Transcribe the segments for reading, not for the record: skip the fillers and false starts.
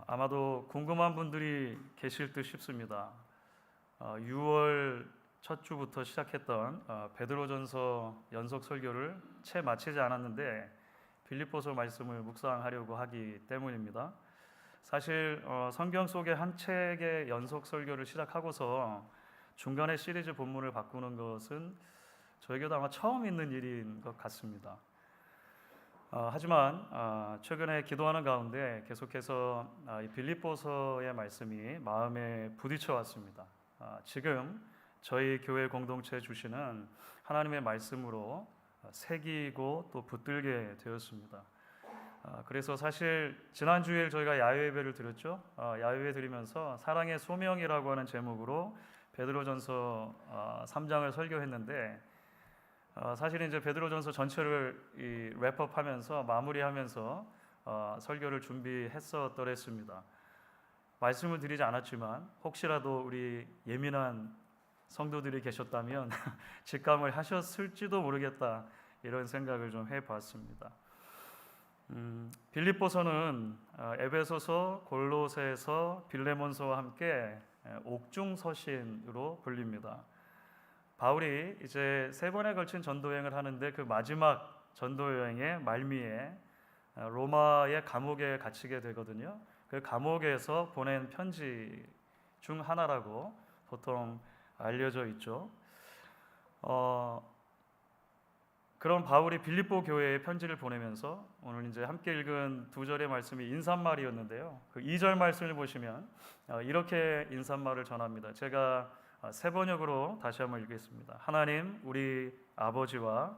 아마도 궁금한 분들이 계실 듯 싶습니다. 6월 첫 주부터 시작했던 베드로전서 연속 설교를 채 마치지 않았는데 빌립보서 말씀을 묵상하려고 하기 때문입니다. 사실 성경 속의 한 책의 연속 설교를 시작하고서 중간에 시리즈 본문을 바꾸는 것은 저에게도 아마 처음 있는 일인 것 같습니다. 하지만 최근에 기도하는 가운데 계속해서 이 빌립보서의 말씀이 마음에 부딪혀 왔습니다. 지금 저희 교회 공동체에 주시는 하나님의 말씀으로 새기고 또 붙들게 되었습니다. 그래서 사실 지난 주일 저희가 야외 예배를 드렸죠. 야외 예배 드리면서 사랑의 소명이라고 하는 제목으로 베드로전서 3장을 설교했는데 사실 이제 베드로전서 전체를 랩업하면서 마무리하면서 설교를 준비했었더랬습니다. 말씀을 드리지 않았지만 혹시라도 우리 예민한 성도들이 계셨다면 직감을 하셨을지도 모르겠다, 이런 생각을 좀 해봤습니다. 빌립보서는 에베소서, 골로새서, 빌레몬서와 함께 옥중서신으로 불립니다. 바울이 이제 3번에 걸친 전도여행을 하는데 그 마지막 전도여행의 말미에 로마의 감옥에 갇히게 되거든요. 그 감옥에서 보낸 편지 중 하나라고 보통 알려져 있죠. 그런 바울이 빌립보 교회에 편지를 보내면서 오늘 이제 함께 읽은 2절의 말씀이 인사말이었는데요. 그 2절 말씀을 보시면 이렇게 인사말을 전합니다. 제가 세 번역으로 다시 한번 읽겠습니다. 하나님 우리 아버지와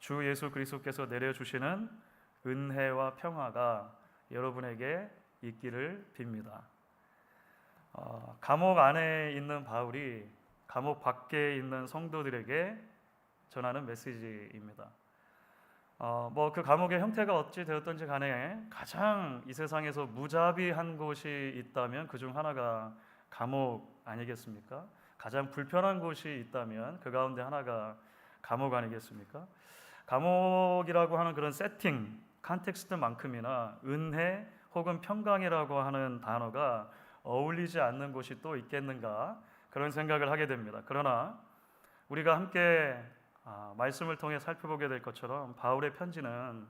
주 예수 그리스도께서 내려주시는 은혜와 평화가 여러분에게 있기를 빕니다. 감옥 안에 있는 바울이 감옥 밖에 있는 성도들에게 전하는 메시지입니다. 그 감옥의 형태가 어찌 되었던지 간에 가장 이 세상에서 무자비한 곳이 있다면 그중 하나가 감옥 아니겠습니까? 가장 불편한 곳이 있다면 그 가운데 하나가 감옥 아니겠습니까? 감옥이라고 하는 그런 세팅, 컨텍스트만큼이나 은혜 혹은 평강이라고 하는 단어가 어울리지 않는 곳이 또 있겠는가, 그런 생각을 하게 됩니다. 그러나 우리가 함께 말씀을 통해 살펴보게 될 것처럼 바울의 편지는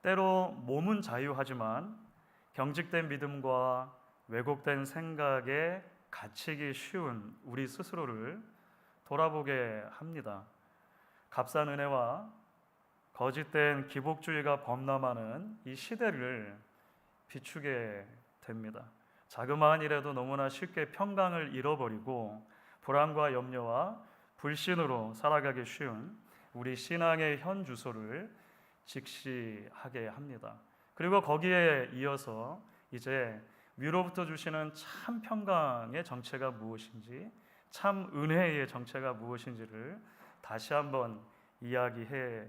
때로 몸은 자유하지만 경직된 믿음과 왜곡된 생각에 갇히기 쉬운 우리 스스로를 돌아보게 합니다. 값싼 은혜와 거짓된 기복주의가 범람하는 이 시대를 비추게 됩니다. 자그마한 일에도 너무나 쉽게 평강을 잃어버리고 불안과 염려와 불신으로 살아가기 쉬운 우리 신앙의 현 주소를 직시하게 합니다. 그리고 거기에 이어서 이제 위로부터 주시는 참 평강의 정체가 무엇인지, 참 은혜의 정체가 무엇인지를 다시 한번 이야기해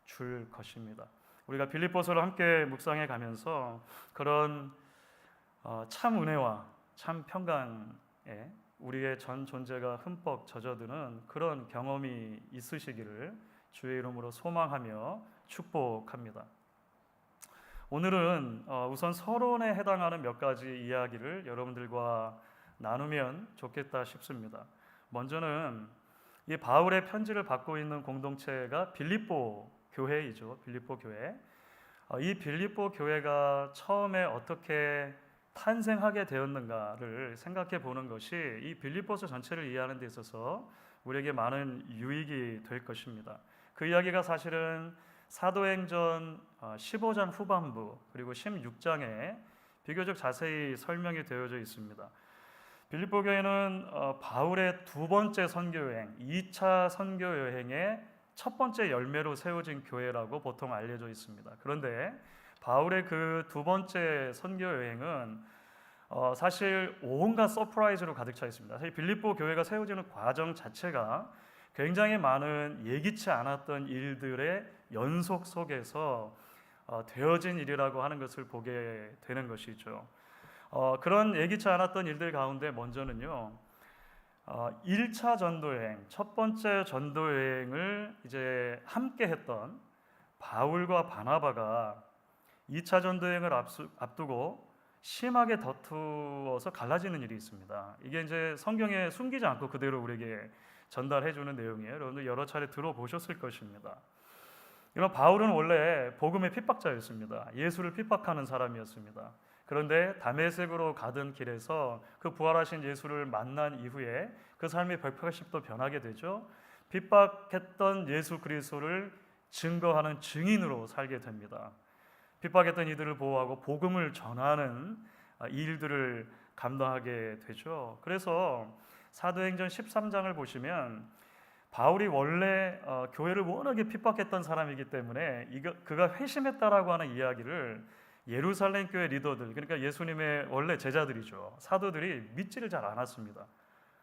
줄 것입니다. 우리가 빌립보서를 함께 묵상해 가면서 그런 참 은혜와 참 평강에 우리의 전 존재가 흠뻑 젖어드는 그런 경험이 있으시기를 주의 이름으로 소망하며 축복합니다. 오늘은 우선 서론에 해당하는 몇 가지 이야기를 여러분들과 나누면 좋겠다 싶습니다. 먼저는 이 바울의 편지를 받고 있는 공동체가 빌립보 교회이죠. 빌립보 교회. 이 빌립보 교회가 처음에 어떻게 탄생하게 되었는가를 생각해 보는 것이 이 빌립보서 전체를 이해하는 데 있어서 우리에게 많은 유익이 될 것입니다. 그 이야기가 사실은 사도행전 15장 후반부 그리고 16장에 비교적 자세히 설명이 되어져 있습니다. 빌립보 교회는 바울의 두 번째 선교여행, 2차 선교여행의 첫 번째 열매로 세워진 교회라고 보통 알려져 있습니다. 그런데 바울의 그 두 번째 선교여행은 사실 온갖 서프라이즈로 가득 차 있습니다. 사실 빌립보 교회가 세워지는 과정 자체가 굉장히 많은 예기치 않았던 일들의 연속 속에서 되어진 일이라고 하는 것을 보게 되는 것이죠. 그런 예기치 않았던 일들 가운데 먼저는요, 1차 전도여행, 첫 번째 전도여행을 이제 함께 했던 바울과 바나바가 2차 전도여행을 앞두고 심하게 다투어서 갈라지는 일이 있습니다. 이게 이제 성경에 숨기지 않고 그대로 우리에게 전달해 주는 내용이에요. 여러분들 여러 차례 들어보셨을 것입니다. 이런 바울은 원래 복음의 핍박자였습니다. 예수를 핍박하는 사람이었습니다. 그런데 다메섹으로 가던 길에서 그 부활하신 예수를 만난 이후에 그 삶이 180도 변하게 되죠. 핍박했던 예수 그리스도를 증거하는 증인으로 살게 됩니다. 핍박했던 이들을 보호하고 복음을 전하는 일들을 감당하게 되죠. 그래서 사도행전 13장을 보시면 바울이 원래 교회를 워낙에 핍박했던 사람이기 때문에 그가 회심했다라고 하는 이야기를 예루살렘 교회 리더들, 그러니까 예수님의 원래 제자들이죠, 사도들이 믿지를 잘 않았습니다.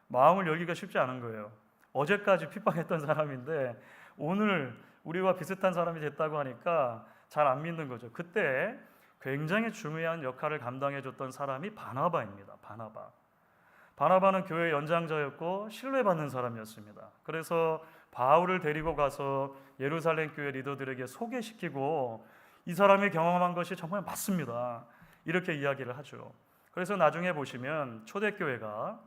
마음을 열기가 쉽지 않은 거예요. 어제까지 핍박했던 사람인데 오늘 우리와 비슷한 사람이 됐다고 하니까 잘 안 믿는 거죠. 그때 굉장히 중요한 역할을 감당해줬던 사람이 바나바입니다. 바나바는 교회 연장자였고 신뢰받는 사람이었습니다. 그래서 바울을 데리고 가서 예루살렘 교회 리더들에게 소개시키고 이 사람이 경험한 것이 정말 맞습니다, 이렇게 이야기를 하죠. 그래서 나중에 보시면 초대교회가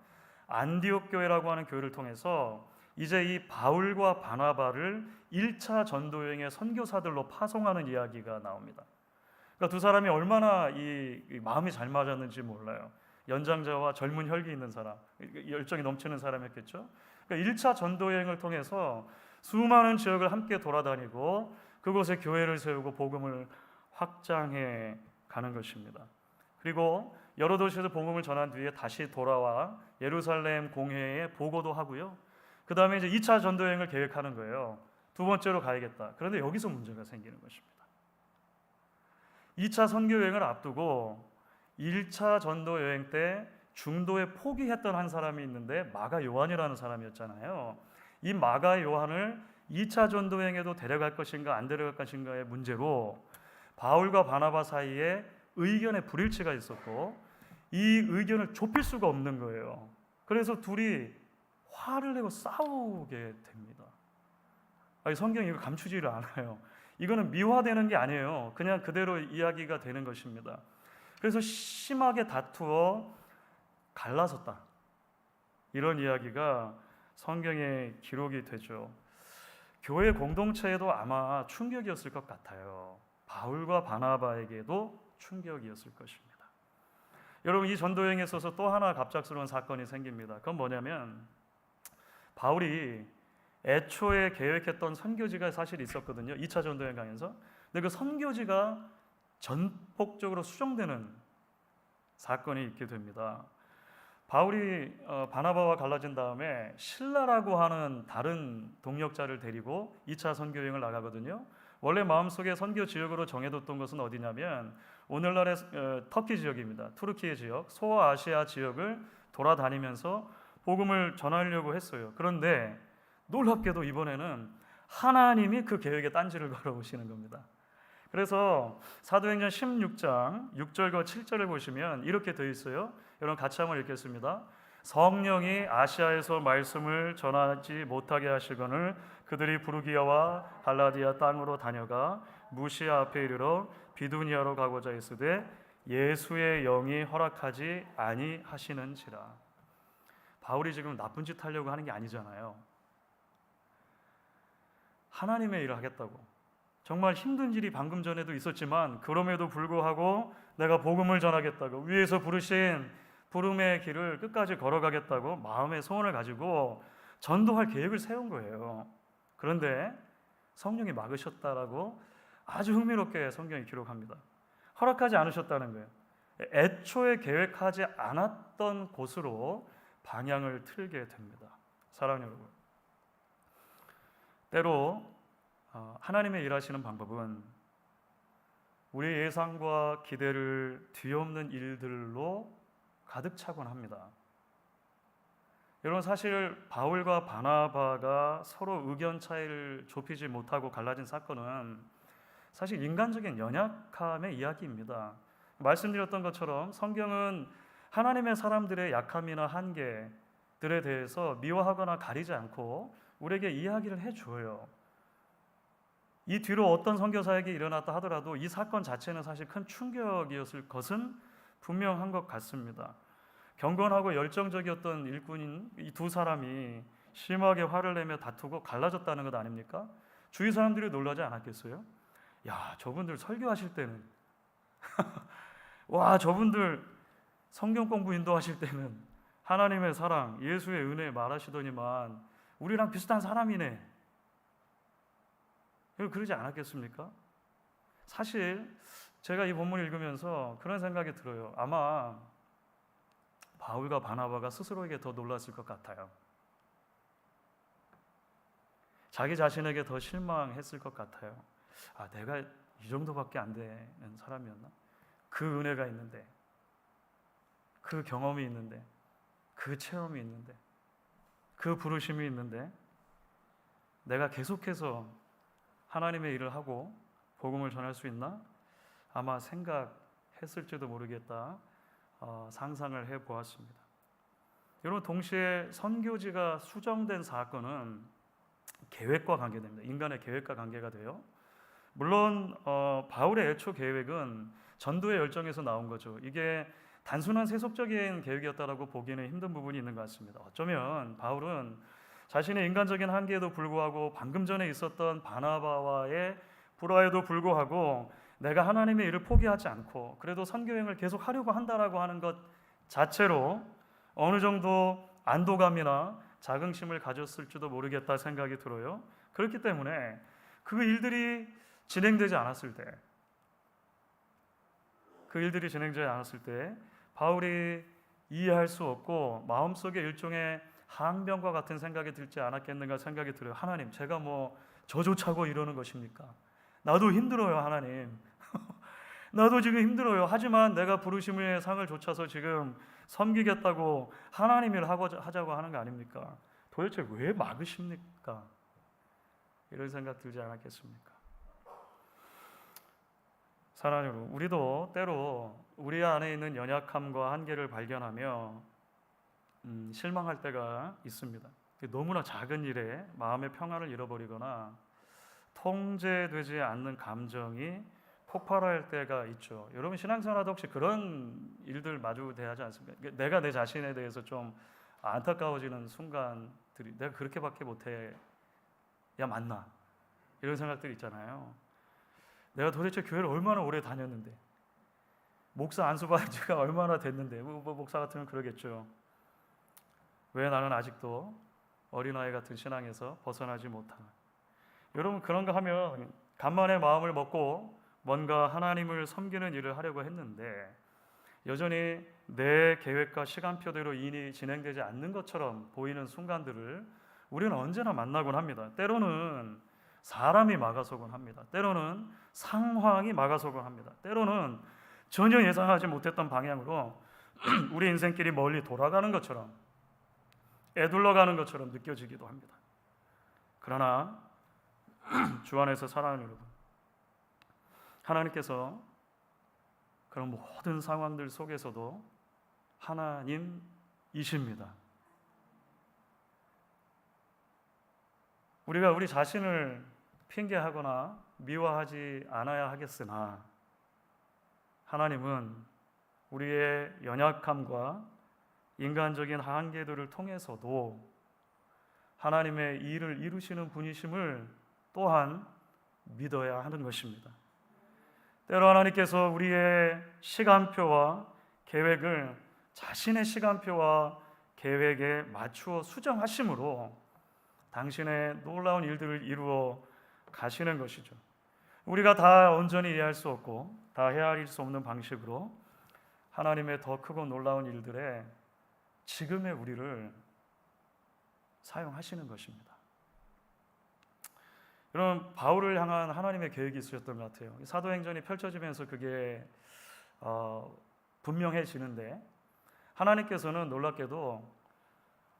안디옥 교회라고 하는 교회를 통해서 이제 이 바울과 바나바를 1차 전도여행의 선교사들로 파송하는 이야기가 나옵니다. 그러니까 두 사람이 얼마나 이 마음이 잘 맞았는지 몰라요. 연장자와 젊은 혈기 있는 사람, 열정이 넘치는 사람이었겠죠. 그러니까 1차 전도여행을 통해서 수많은 지역을 함께 돌아다니고 그곳에 교회를 세우고 복음을 확장해 가는 것입니다. 그리고 여러 도시에서 복음을 전한 뒤에 다시 돌아와 예루살렘 공회에 보고도 하고요. 그 다음에 이제 2차 전도여행을 계획하는 거예요. 두 번째로 가야겠다. 그런데 여기서 문제가 생기는 것입니다. 2차 선교여행을 앞두고 1차 전도여행 때 중도에 포기했던 한 사람이 있는데 마가 요한이라는 사람이었잖아요. 이 마가 요한을 2차 전도여행에도 데려갈 것인가 안 데려갈 것인가의 문제로 바울과 바나바 사이에 의견의 불일치가 있었고 이 의견을 좁힐 수가 없는 거예요. 그래서 둘이 화를 내고 싸우게 됩니다. 성경이 이거 감추지를 않아요. 이거는 미화되는 게 아니에요. 그냥 그대로 이야기가 되는 것입니다. 그래서 심하게 다투어 갈라섰다, 이런 이야기가 성경에 기록이 되죠. 교회 공동체에도 아마 충격이었을 것 같아요. 바울과 바나바에게도 충격이었을 것입니다. 여러분, 이 전도여행에 있어서 또 하나 갑작스러운 사건이 생깁니다. 그건 뭐냐면 바울이 애초에 계획했던 선교지가 사실 있었거든요. 2차 전도여행 가면서. 근데 그 선교지가 전폭적으로 수정되는 사건이 있게 됩니다. 바울이 바나바와 갈라진 다음에 실라라고 하는 다른 동역자를 데리고 2차 선교여행을 나가거든요. 원래 마음속에 선교 지역으로 정해뒀던 것은 어디냐면 오늘날의 터키 지역입니다. 투르키예 지역, 소아시아 지역을 돌아다니면서 복음을 전하려고 했어요. 그런데 놀랍게도 이번에는 하나님이 그 계획에 딴지를 걸어오시는 겁니다. 그래서 사도행전 16장 6절과 7절을 보시면 이렇게 되어 있어요. 여러분 같이 한번 읽겠습니다. 성령이 아시아에서 말씀을 전하지 못하게 하시거늘 그들이 부르기아와 갈라디아 땅으로 다녀가 무시아 앞에 이르러 비두니아로 가고자 했으되 예수의 영이 허락하지 아니하시는지라. 바울이 지금 나쁜 짓 하려고 하는 게 아니잖아요. 하나님의 일을 하겠다고. 정말 힘든 일이 방금 전에도 있었지만 그럼에도 불구하고 내가 복음을 전하겠다고, 위에서 부르신 부름의 길을 끝까지 걸어가겠다고 마음의 소원을 가지고 전도할 계획을 세운 거예요. 그런데 성령이 막으셨다라고 아주 흥미롭게 성경이 기록합니다. 허락하지 않으셨다는 거예요. 애초에 계획하지 않았던 곳으로 방향을 틀게 됩니다. 사랑하는 여러분, 때로 하나님의 일하시는 방법은 우리의 예상과 기대를 뒤엎는 일들로 가득 차곤 합니다. 여러분, 사실 바울과 바나바가 서로 의견 차이를 좁히지 못하고 갈라진 사건은 사실 인간적인 연약함의 이야기입니다. 말씀드렸던 것처럼 성경은 하나님의 사람들의 약함이나 한계들에 대해서 미워하거나 가리지 않고 우리에게 이야기를 해줘요. 이 뒤로 어떤 선교사에게 일어났다 하더라도 이 사건 자체는 사실 큰 충격이었을 것은 분명한 것 같습니다. 경건하고 열정적이었던 일꾼인 이 두 사람이 심하게 화를 내며 다투고 갈라졌다는 것 아닙니까? 주위 사람들이 놀라지 않았겠어요? 야, 저분들 설교하실 때는 와, 저분들 성경 공부 인도하실 때는 하나님의 사랑, 예수의 은혜 말하시더니만 우리랑 비슷한 사람이네. 그러지 않았겠습니까? 사실 제가 이 본문을 읽으면서 그런 생각이 들어요. 아마 바울과 바나바가 스스로에게 더 놀랐을 것 같아요. 자기 자신에게 더 실망했을 것 같아요. 아, 내가 이 정도밖에 안 되는 사람이었나? 그 은혜가 있는데, 그 경험이 있는데, 그 체험이 있는데, 그 부르심이 있는데 내가 계속해서 하나님의 일을 하고 복음을 전할 수 있나? 아마 생각했을지도 모르겠다. 상상을 해보았습니다. 여러분, 동시에 선교지가 수정된 사건은 계획과 관계됩니다. 인간의 계획과 관계가 돼요. 물론 바울의 애초 계획은 전도의 열정에서 나온 거죠. 이게 단순한 세속적인 계획이었다라고 보기에는 힘든 부분이 있는 것 같습니다. 어쩌면 바울은 자신의 인간적인 한계에도 불구하고 방금 전에 있었던 바나바와의 불화에도 불구하고 내가 하나님의 일을 포기하지 않고 그래도 선교행을 계속 하려고 한다라고 하는 것 자체로 어느 정도 안도감이나 자긍심을 가졌을지도 모르겠다 생각이 들어요. 그렇기 때문에 그 일들이 진행되지 않았을 때 바울이 이해할 수 없고 마음속에 일종의 항변과 같은 생각이 들지 않았겠는가 생각이 들어요. 하나님, 제가 뭐 저조차고 이러는 것입니까? 나도 힘들어요, 하나님. 나도 지금 힘들어요. 하지만 내가 부르심의 상을 좇아서 지금 섬기겠다고 하나님 일을 하자고 하는 거 아닙니까? 도대체 왜 막으십니까? 이런 생각 들지 않았겠습니까? 사랑하는 여러분, 우리도 때로 우리 안에 있는 연약함과 한계를 발견하며 실망할 때가 있습니다. 너무나 작은 일에 마음의 평안을 잃어버리거나 통제되지 않는 감정이 폭발할 때가 있죠. 여러분, 신앙생활하다 혹시 그런 일들 마주 대하지 않습니까? 내가 내 자신에 대해서 좀 안타까워지는 순간들이, 내가 그렇게밖에 못해 야 맞나? 이런 생각들이 있잖아요. 내가 도대체 교회를 얼마나 오래 다녔는데, 목사 안수 받은 지가 얼마나 됐는데, 목사 같으면 그러겠죠. 왜 나는 아직도 어린아이 같은 신앙에서 벗어나지 못하나? 여러분, 그런가 하면 간만에 마음을 먹고 뭔가 하나님을 섬기는 일을 하려고 했는데 여전히 내 계획과 시간표대로 일이 진행되지 않는 것처럼 보이는 순간들을 우리는 언제나 만나곤 합니다. 때로는 사람이 막아서곤 합니다. 때로는 상황이 막아서곤 합니다. 때로는 전혀 예상하지 못했던 방향으로 우리 인생길이 멀리 돌아가는 것처럼, 애둘러가는 것처럼 느껴지기도 합니다. 그러나 주 안에서 사랑하는 여러분, 하나님께서 그런 모든 상황들 속에서도 하나님이십니다. 우리가 우리 자신을 핑계하거나 미워하지 않아야 하겠으나 하나님은 우리의 연약함과 인간적인 한계들을 통해서도 하나님의 일을 이루시는 분이심을 또한 믿어야 하는 것입니다. 때로 하나님께서 우리의 시간표와 계획을 자신의 시간표와 계획에 맞추어 수정하심으로 당신의 놀라운 일들을 이루어 가시는 것이죠. 우리가 다 온전히 이해할 수 없고 다 헤아릴 수 없는 방식으로 하나님의 더 크고 놀라운 일들에 지금의 우리를 사용하시는 것입니다. 여러분, 바울을 향한 하나님의 계획이 있으셨던 것 같아요. 사도행전이 펼쳐지면서 그게 분명해지는데 하나님께서는 놀랍게도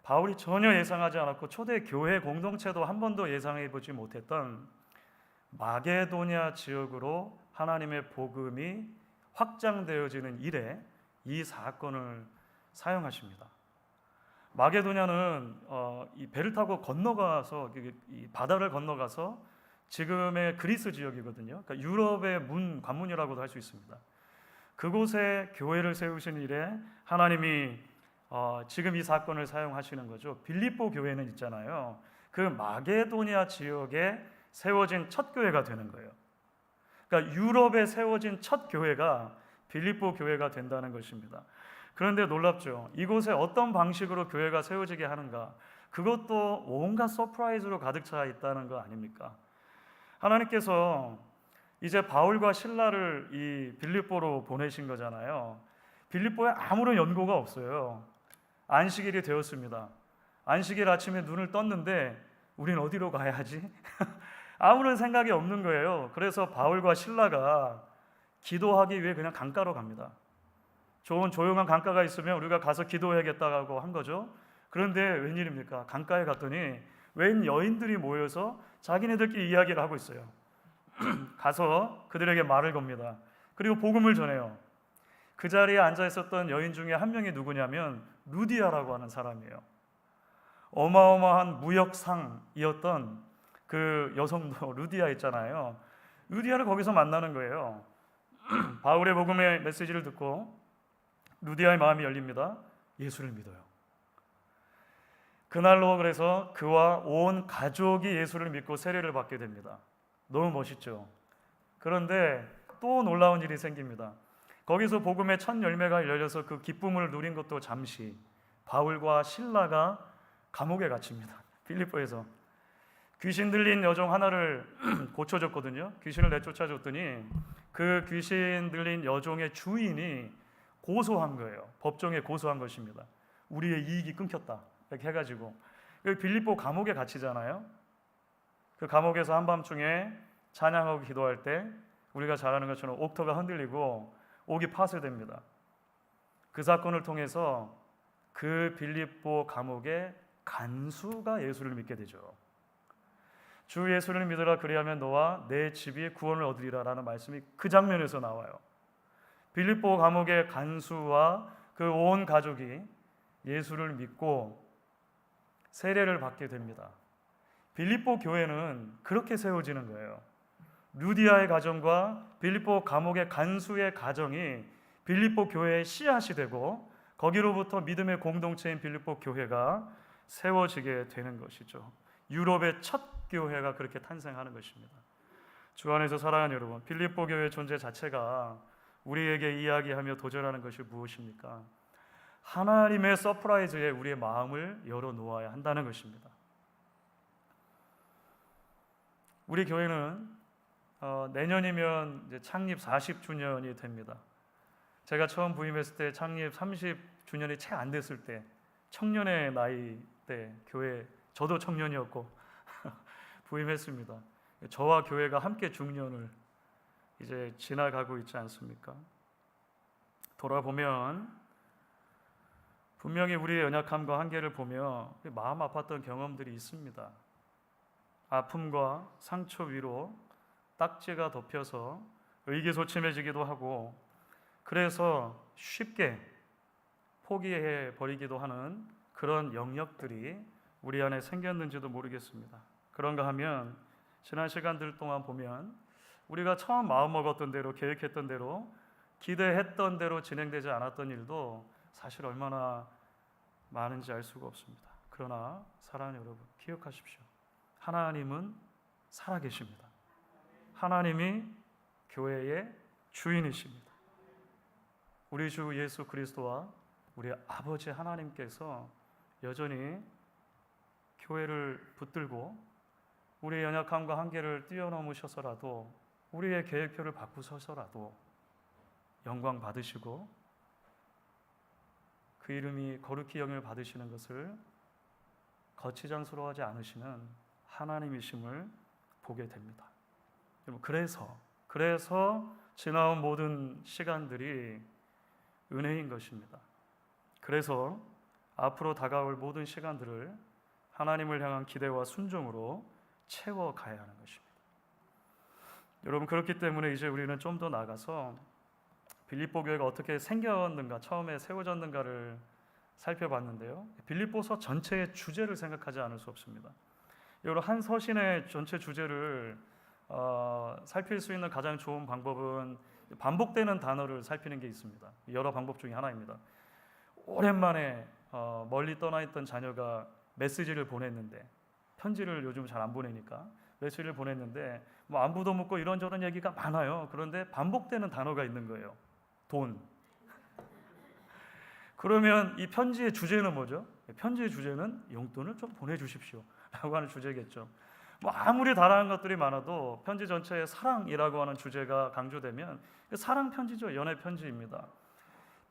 바울이 전혀 예상하지 않았고 초대 교회 공동체도 한 번도 예상해 보지 못했던 마게도냐 지역으로 하나님의 복음이 확장되어지는 일에 이 사건을 사용하십니다. 마게도냐는 이 배를 타고 건너가서 이 바다를 건너가서 지금의 그리스 지역이거든요. 그러니까 유럽의 관문이라고도 할 수 있습니다. 그곳에 교회를 세우신 일에 하나님이 지금 이 사건을 사용하시는 거죠. 빌립보 교회는 있잖아요. 그 마게도니아 지역에 세워진 첫 교회가 되는 거예요. 그러니까 유럽에 세워진 첫 교회가 빌립보 교회가 된다는 것입니다. 그런데 놀랍죠. 이곳에 어떤 방식으로 교회가 세워지게 하는가? 그것도 온갖 서프라이즈로 가득 차 있다는 거 아닙니까? 하나님께서 이제 바울과 실라를 이 빌립보로 보내신 거잖아요. 빌립보에 아무런 연고가 없어요. 안식일이 되었습니다. 안식일 아침에 눈을 떴는데 우린 어디로 가야 하지? 아무런 생각이 없는 거예요. 그래서 바울과 실라가 기도하기 위해 그냥 강가로 갑니다. 좋은 조용한 강가가 있으면 우리가 가서 기도해야겠다고 한 거죠. 그런데 웬일입니까? 강가에 갔더니 웬 여인들이 모여서 자기네들끼리 이야기를 하고 있어요. 가서 그들에게 말을 겁니다. 그리고 복음을 전해요. 그 자리에 앉아 있었던 여인 중에 한 명이 누구냐면 루디아라고 하는 사람이에요. 어마어마한 무역상이었던 그 여성도 루디아 있잖아요. 루디아를 거기서 만나는 거예요. 바울의 복음의 메시지를 듣고 루디아의 마음이 열립니다. 예수를 믿어요. 그날로 그래서 그와 온 가족이 예수를 믿고 세례를 받게 됩니다. 너무 멋있죠. 그런데 또 놀라운 일이 생깁니다. 거기서 복음의 첫 열매가 열려서 그 기쁨을 누린 것도 잠시, 바울과 실라가 감옥에 갇힙니다. 빌립보에서 귀신 들린 여종 하나를 고쳐줬거든요. 귀신을 내쫓아줬더니 그 귀신 들린 여종의 주인이 고소한 거예요. 법정에 고소한 것입니다. 우리의 이익이 끊겼다 이렇게 해가지고 빌립보 감옥에 갇히잖아요. 그 감옥에서 한밤중에 찬양하고 기도할 때 우리가 잘 아는 것처럼 옥터가 흔들리고 옥이 파쇄됩니다. 그 사건을 통해서 그 빌립보 감옥의 간수가 예수를 믿게 되죠. 주 예수를 믿으라 그리하면 너와 내 집이 구원을 얻으리라 라는 말씀이 그 장면에서 나와요. 빌립보 감옥의 간수와 그 온 가족이 예수를 믿고 세례를 받게 됩니다. 빌립보 교회는 그렇게 세워지는 거예요. 루디아의 가정과 빌립보 감옥의 간수의 가정이 빌립보 교회의 씨앗이 되고 거기로부터 믿음의 공동체인 빌립보 교회가 세워지게 되는 것이죠. 유럽의 첫 교회가 그렇게 탄생하는 것입니다. 주 안에서 사랑하는 여러분, 빌립보 교회의 존재 자체가 우리에게 이야기하며 도전하는 것이 무엇입니까? 하나님의 서프라이즈에 우리의 마음을 열어놓아야 한다는 것입니다. 우리 교회는 내년이면 이제 창립 40주년이 됩니다. 제가 처음 부임했을 때 창립 30주년이 채 안 됐을 때 청년의 나이 때 교회 저도 청년이었고 부임했습니다. 저와 교회가 함께 중년을 이제 지나가고 있지 않습니까? 돌아보면 분명히 우리의 연약함과 한계를 보며 마음 아팠던 경험들이 있습니다. 아픔과 상처 위로 딱지가 덮여서 의기소침해지기도 하고 그래서 쉽게 포기해 버리기도 하는 그런 영역들이 우리 안에 생겼는지도 모르겠습니다. 그런가 하면 지난 시간들 동안 보면 우리가 처음 마음먹었던 대로 계획했던 대로 기대했던 대로 진행되지 않았던 일도 사실 얼마나 많은지 알 수가 없습니다. 그러나 사랑하는 여러분 기억하십시오. 하나님은 살아계십니다. 하나님이 교회의 주인이십니다. 우리 주 예수 그리스도와 우리 아버지 하나님께서 여전히 교회를 붙들고 우리의 연약함과 한계를 뛰어넘으셔서라도 우리의 계획표를 바꾸셔서라도 영광 받으시고 그 이름이 거룩히 영을 받으시는 것을 거치장스러워하지 않으시는 하나님이심을 보게 됩니다. 그래서 지나온 모든 시간들이 은혜인 것입니다. 그래서 앞으로 다가올 모든 시간들을 하나님을 향한 기대와 순종으로 채워가야 하는 것입니다. 여러분 그렇기 때문에 이제 우리는 좀 더 나가서 빌립보 교회가 어떻게 생겼는가, 처음에 세워졌는가를 살펴봤는데요. 빌립보서 전체의 주제를 생각하지 않을 수 없습니다. 여러분 한 서신의 전체 주제를 살필 수 있는 가장 좋은 방법은 반복되는 단어를 살피는 게 있습니다. 여러 방법 중에 하나입니다. 오랜만에 멀리 떠나 있던 자녀가 메시지를 보냈는데, 편지를 요즘 잘 안 보내니까 메시지를 보냈는데 뭐 안부도 묻고 이런저런 얘기가 많아요. 그런데 반복되는 단어가 있는 거예요. 돈. 그러면 이 편지의 주제는 뭐죠? 편지의 주제는 용돈을 좀 보내주십시오 라고 하는 주제겠죠. 뭐 아무리 다양한 것들이 많아도 편지 전체에 사랑이라고 하는 주제가 강조되면 사랑 편지죠. 연애 편지입니다.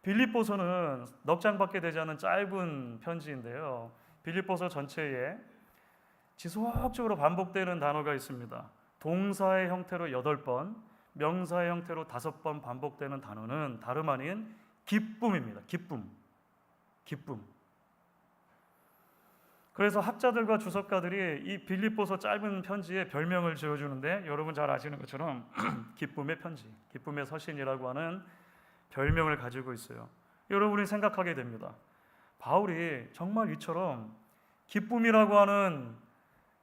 빌립보서는 넉 장밖에 되지 않은 짧은 편지인데요. 빌립보서 전체에 지속적으로 반복되는 단어가 있습니다. 동사의 형태로 8번, 명사의 형태로 5번 반복되는 단어는 다름 아닌 기쁨입니다. 기쁨. 그래서 학자들과 주석가들이 이 빌립보서 짧은 편지에 별명을 지어주는데, 여러분 잘 아시는 것처럼 기쁨의 편지, 기쁨의 서신이라고 하는 별명을 가지고 있어요. 여러분이 생각하게 됩니다. 바울이 정말 이처럼 기쁨이라고 하는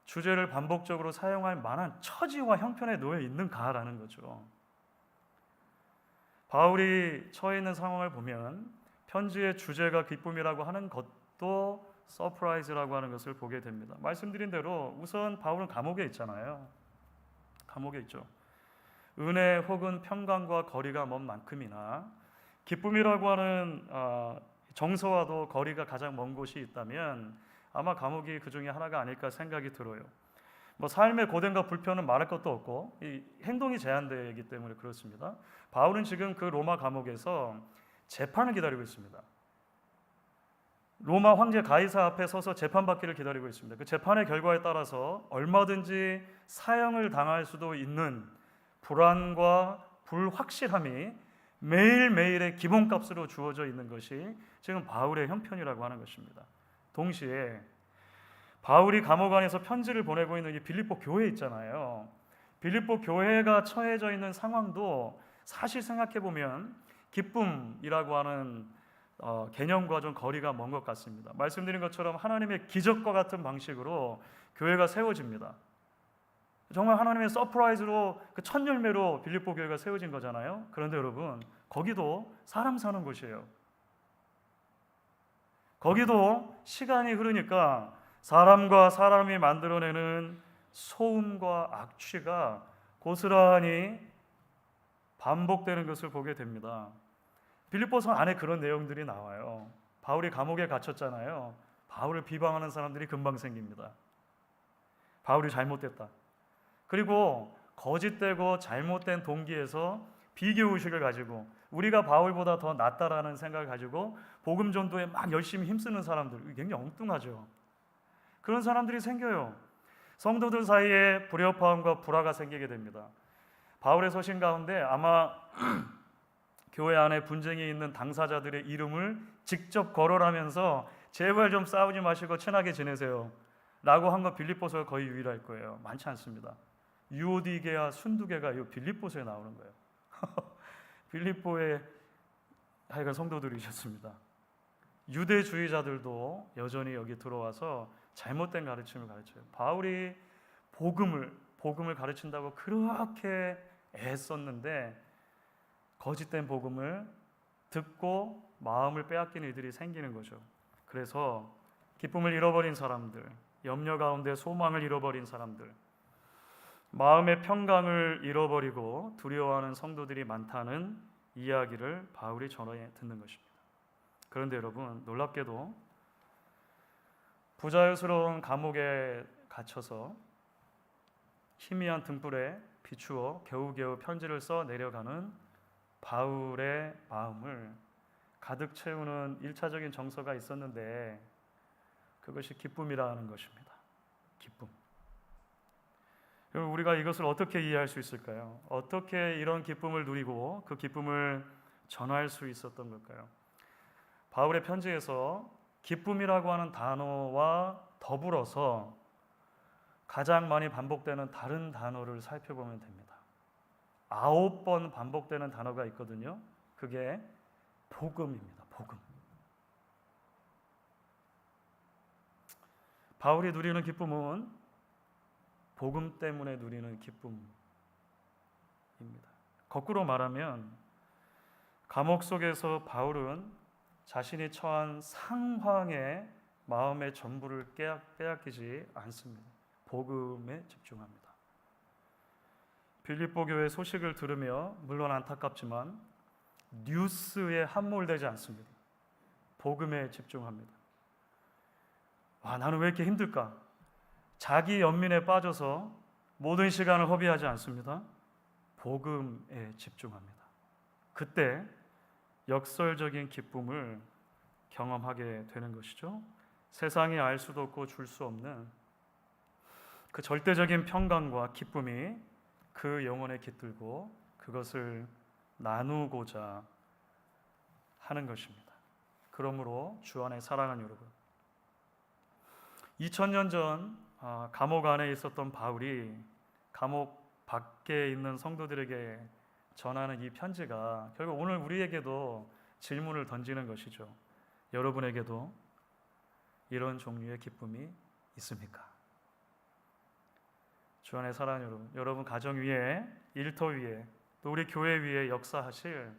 주제를 반복적으로 사용할 만한 처지와 형편에 놓여 있는가라는 거죠. 바울이 처해 있는 상황을 보면 편지의 주제가 기쁨이라고 하는 것도 서프라이즈라고 하는 것을 보게 됩니다. 말씀드린 대로 우선 바울은 감옥에 있잖아요. 감옥에 있죠. 은혜 혹은 평강과 거리가 먼 만큼이나 기쁨이라고 하는 정서와도 거리가 가장 먼 곳이 있다면 아마 감옥이 그 중에 하나가 아닐까 생각이 들어요. 뭐 삶의 고된과 불편은 말할 것도 없고 이 행동이 제한되기 때문에 그렇습니다. 바울은 지금 그 로마 감옥에서 재판을 기다리고 있습니다. 로마 황제 가이사 앞에 서서 재판받기를 기다리고 있습니다. 그 재판의 결과에 따라서 얼마든지 사형을 당할 수도 있는 불안과 불확실함이 매일매일의 기본값으로 주어져 있는 것이 지금 바울의 형편이라고 하는 것입니다. 동시에 바울이 감옥 안에서 편지를 보내고 있는 이 빌립보 교회 있잖아요. 빌립보 교회가 처해져 있는 상황도 사실 생각해 보면 기쁨이라고 하는 개념과 좀 거리가 먼 것 같습니다. 말씀드린 것처럼 하나님의 기적과 같은 방식으로 교회가 세워집니다. 정말 하나님의 서프라이즈로 그 첫 열매로 빌립보 교회가 세워진 거잖아요. 그런데 여러분, 거기도 사람 사는 곳이에요. 거기도 시간이 흐르니까 사람과 사람이 만들어내는 소음과 악취가 고스란히 반복되는 것을 보게 됩니다. 빌립보서 안에 그런 내용들이 나와요. 바울이 감옥에 갇혔잖아요. 바울을 비방하는 사람들이 금방 생깁니다. 바울이 잘못됐다. 그리고 거짓되고 잘못된 동기에서 비교의식을 가지고 우리가 바울보다 더 낫다라는 생각을 가지고 복음 전도에 막 열심히 힘쓰는 사람들, 굉장히 엉뚱하죠. 그런 사람들이 생겨요. 성도들 사이에 불협화음과 불화가 생기게 됩니다. 바울의 서신 가운데 아마 교회 안에 분쟁이 있는 당사자들의 이름을 직접 거론하면서 제발 좀 싸우지 마시고 친하게 지내세요 라고 한 건 빌립보서가 거의 유일할 거예요. 많지 않습니다. 유오디게와 순두게가 이 빌립보서에 나오는 거예요. 빌립보의 하여간 성도들이셨습니다. 유대주의자들도 여전히 여기 들어와서 잘못된 가르침을 가르쳐요. 바울이 복음을 가르친다고 그렇게 애썼는데 거짓된 복음을 듣고 마음을 빼앗기는 이들이 생기는 거죠. 그래서 기쁨을 잃어버린 사람들, 염려 가운데 소망을 잃어버린 사람들, 마음의 평강을 잃어버리고 두려워하는 성도들이 많다는 이야기를 바울이 전해 듣는 것입니다. 그런데 여러분, 놀랍게도 부자유스러운 감옥에 갇혀서 희미한 등불에 비추어 겨우겨우 편지를 써 내려가는 바울의 마음을 가득 채우는 1차적인 정서가 있었는데 그것이 기쁨이라는 것입니다. 기쁨. 그럼 우리가 이것을 어떻게 이해할 수 있을까요? 어떻게 이런 기쁨을 누리고 그 기쁨을 전할 수 있었던 걸까요? 바울의 편지에서 기쁨이라고 하는 단어와 더불어서 가장 많이 반복되는 다른 단어를 살펴보면 됩니다. 9번 반복되는 단어가 있거든요. 그게 복음입니다. 복음. 바울이 누리는 기쁨은 복음 때문에 누리는 기쁨입니다. 거꾸로 말하면 감옥 속에서 바울은 자신이 처한 상황에 마음의 전부를 빼앗기지 않습니다. 복음에 집중합니다. 빌립보 교회 소식을 들으며 물론 안타깝지만 뉴스에 함몰되지 않습니다. 복음에 집중합니다. 나는 왜 이렇게 힘들까? 자기 연민에 빠져서 모든 시간을 허비하지 않습니다. 복음에 집중합니다. 그때 역설적인 기쁨을 경험하게 되는 것이죠. 세상이 알 수도 없고 줄 수 없는 그 절대적인 평강과 기쁨이 그 영혼에 깃들고 그것을 나누고자 하는 것입니다. 그러므로 주 안에 사랑하는 여러분, 2000년 전 감옥 안에 있었던 바울이 감옥 밖에 있는 성도들에게 전하는 이 편지가 결국 오늘 우리에게도 질문을 던지는 것이죠. 여러분에게도 이런 종류의 기쁨이 있습니까? 주 안에 사랑하는 여러분 가정 위에, 일터 위에, 또 우리 교회 위에 역사하실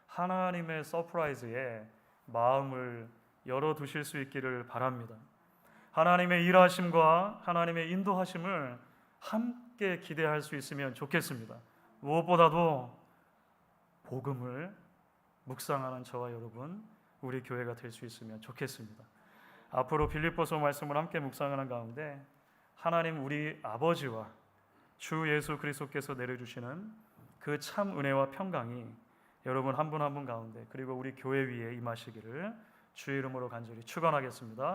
하나님의 서프라이즈에 마음을 열어두실 수 있기를 바랍니다. 하나님의 일하심과 하나님의 인도하심을 함께 기대할 수 있으면 좋겠습니다. 무엇보다도 복음을 묵상하는 저와 여러분, 우리 교회가 될 수 있으면 좋겠습니다. 앞으로 빌립보서 말씀을 함께 묵상하는 가운데 하나님 우리 아버지와 주 예수 그리스도께서 내려주시는 그 참 은혜와 평강이 여러분 한 분 한 분 가운데 그리고 우리 교회 위에 임하시기를 주의 이름으로 간절히 축원하겠습니다.